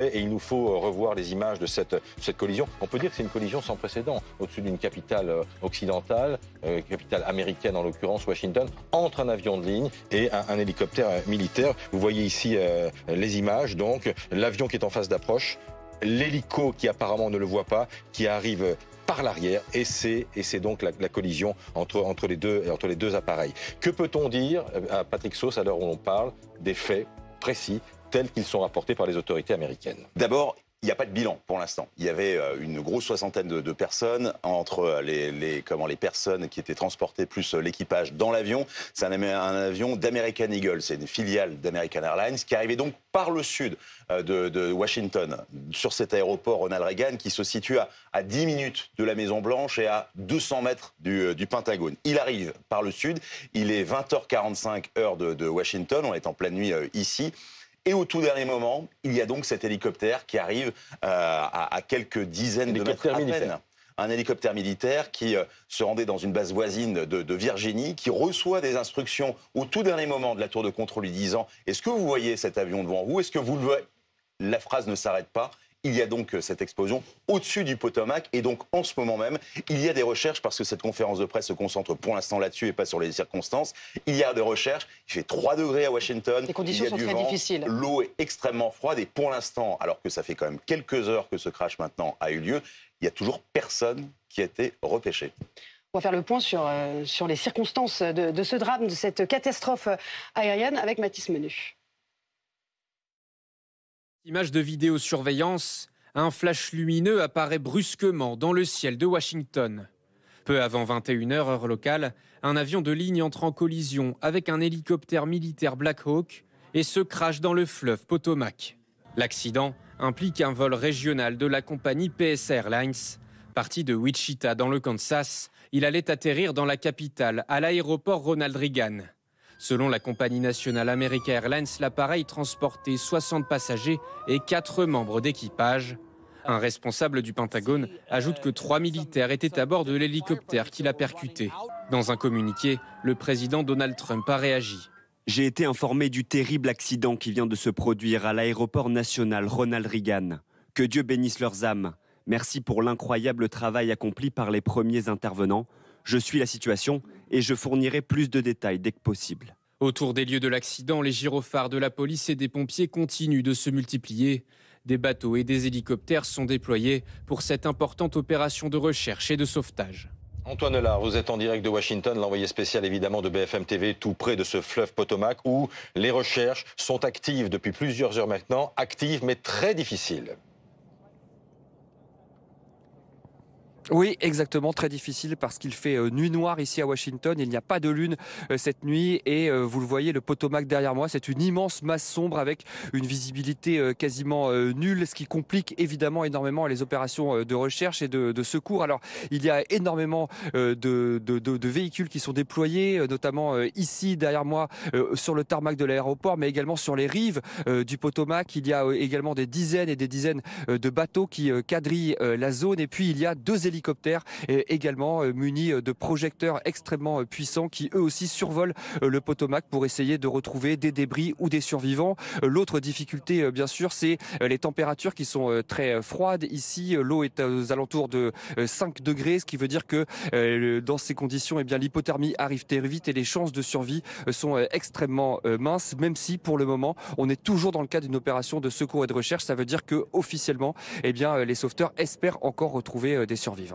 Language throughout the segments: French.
Et il nous faut revoir les images de cette collision. On peut dire que c'est une collision sans précédent. Au-dessus d'une capitale occidentale, capitale américaine en l'occurrence, Washington, entre un avion de ligne et un hélicoptère militaire. Vous voyez ici les images, donc l'avion qui est en phase d'approche, l'hélico qui apparemment ne le voit pas, qui arrive par l'arrière, et c'est donc la collision entre les deux appareils. Que peut-on dire, à Patrick Sauce, à l'heure où l'on parle, des faits précis tels qu'ils sont rapportés par les autorités américaines? D'abord, il n'y a pas de bilan pour l'instant. Il y avait une grosse soixantaine de personnes entre les personnes qui étaient transportées plus l'équipage dans l'avion. C'est un avion d'American Eagle, c'est une filiale d'American Airlines qui arrivait donc par le sud de Washington sur cet aéroport Ronald Reagan qui se situe à 10 minutes de la Maison-Blanche et à 200 mètres du Pentagone. Il arrive par le sud, il est 20h45 heure de Washington, on est en pleine nuit ici. Et au tout dernier moment, il y a donc cet hélicoptère qui arrive à quelques dizaines de mètres à peine. Un hélicoptère militaire qui se rendait dans une base voisine de Virginie, qui reçoit des instructions au tout dernier moment de la tour de contrôle lui disant « Est-ce que vous voyez cet avion devant vous? Est-ce que vous le voyez ?» La phrase ne s'arrête pas. Il y a donc cette explosion au-dessus du Potomac et donc en ce moment même, il y a des recherches parce que cette conférence de presse se concentre pour l'instant là-dessus et pas sur les circonstances. Il y a des recherches, il fait 3 degrés à Washington, les conditions sont très difficiles. L'eau est extrêmement froide et pour l'instant, alors que ça fait quand même quelques heures que ce crash maintenant a eu lieu, il n'y a toujours personne qui a été repêché. On va faire le point sur les circonstances de ce drame, de cette catastrophe aérienne avec Mathis Menu. Image de vidéosurveillance, un flash lumineux apparaît brusquement dans le ciel de Washington. Peu avant 21h, heure locale, un avion de ligne entre en collision avec un hélicoptère militaire Black Hawk et se crache dans le fleuve Potomac. L'accident implique un vol régional de la compagnie PS Airlines. Parti de Wichita dans le Kansas, il allait atterrir dans la capitale, à l'aéroport Ronald Reagan. Selon la compagnie nationale American Airlines, l'appareil transportait 60 passagers et 4 membres d'équipage. Un responsable du Pentagone ajoute que 3 militaires étaient à bord de l'hélicoptère qui l'a percuté. Dans un communiqué, le président Donald Trump a réagi. J'ai été informé du terrible accident qui vient de se produire à l'aéroport national Ronald Reagan. Que Dieu bénisse leurs âmes. Merci pour l'incroyable travail accompli par les premiers intervenants. Je suis la situation et je fournirai plus de détails dès que possible. Autour des lieux de l'accident, les gyrophares de la police et des pompiers continuent de se multiplier. Des bateaux et des hélicoptères sont déployés pour cette importante opération de recherche et de sauvetage. Antoine Lard, vous êtes en direct de Washington, l'envoyé spécial évidemment de BFM TV, tout près de ce fleuve Potomac, où les recherches sont actives depuis plusieurs heures maintenant, actives mais très difficiles. Oui, exactement, très difficile parce qu'il fait nuit noire ici à Washington. Il n'y a pas de lune cette nuit et vous le voyez, le Potomac derrière moi, c'est une immense masse sombre avec une visibilité quasiment nulle, ce qui complique évidemment énormément les opérations de recherche et de secours. Alors, il y a énormément de véhicules qui sont déployés, notamment ici derrière moi sur le tarmac de l'aéroport, mais également sur les rives du Potomac. Il y a également des dizaines et des dizaines de bateaux qui quadrillent la zone et puis il y a 2 hélicoptères également munis de projecteurs extrêmement puissants qui eux aussi survolent le Potomac pour essayer de retrouver des débris ou des survivants. L'autre difficulté bien sûr c'est les températures qui sont très froides ici. L'eau est aux alentours de 5 degrés, ce qui veut dire que dans ces conditions eh bien, l'hypothermie arrive très vite et les chances de survie sont extrêmement minces, même si pour le moment on est toujours dans le cadre d'une opération de secours et de recherche. Ça veut dire que officiellement eh bien, les sauveteurs espèrent encore retrouver des survivants.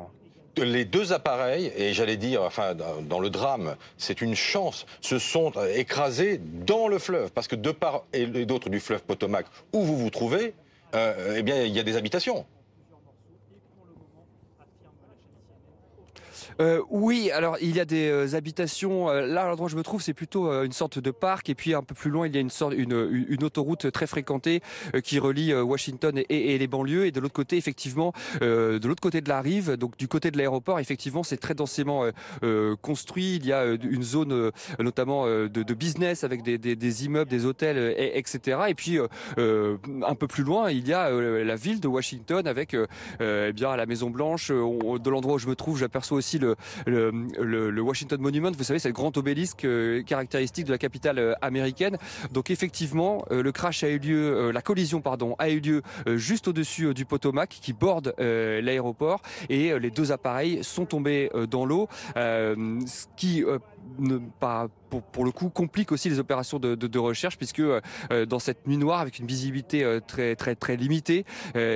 Les 2 appareils, et j'allais dire, enfin, dans le drame, c'est une chance, se sont écrasés dans le fleuve. Parce que de part et d'autre du fleuve Potomac, où vous vous trouvez, eh bien, il y a des habitations. Oui, alors il y a des habitations. Là, à l'endroit où je me trouve, c'est plutôt une sorte de parc. Et puis un peu plus loin, il y a une autoroute très fréquentée qui relie Washington et les banlieues. Et de l'autre côté, effectivement, de l'autre côté de la rive, donc du côté de l'aéroport, effectivement, c'est très densément construit. Il y a une zone notamment de business avec des immeubles, des hôtels, etc. Et puis un peu plus loin, il y a la ville de Washington avec eh bien la Maison Blanche. De l'endroit où je me trouve, j'aperçois aussi le Washington Monument, vous savez, c'est le grand obélisque caractéristique de la capitale américaine. Donc effectivement, le crash a eu lieu, la collision pardon, a eu lieu juste au-dessus du Potomac qui borde l'aéroport et les deux appareils sont tombés dans l'eau, ce qui pour le coup complique aussi les opérations de recherche, puisque dans cette nuit noire avec une visibilité très limitée,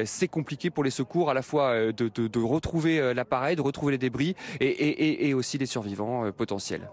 c'est compliqué pour les secours à la fois de retrouver l'appareil, de retrouver les débris et aussi les survivants potentiels.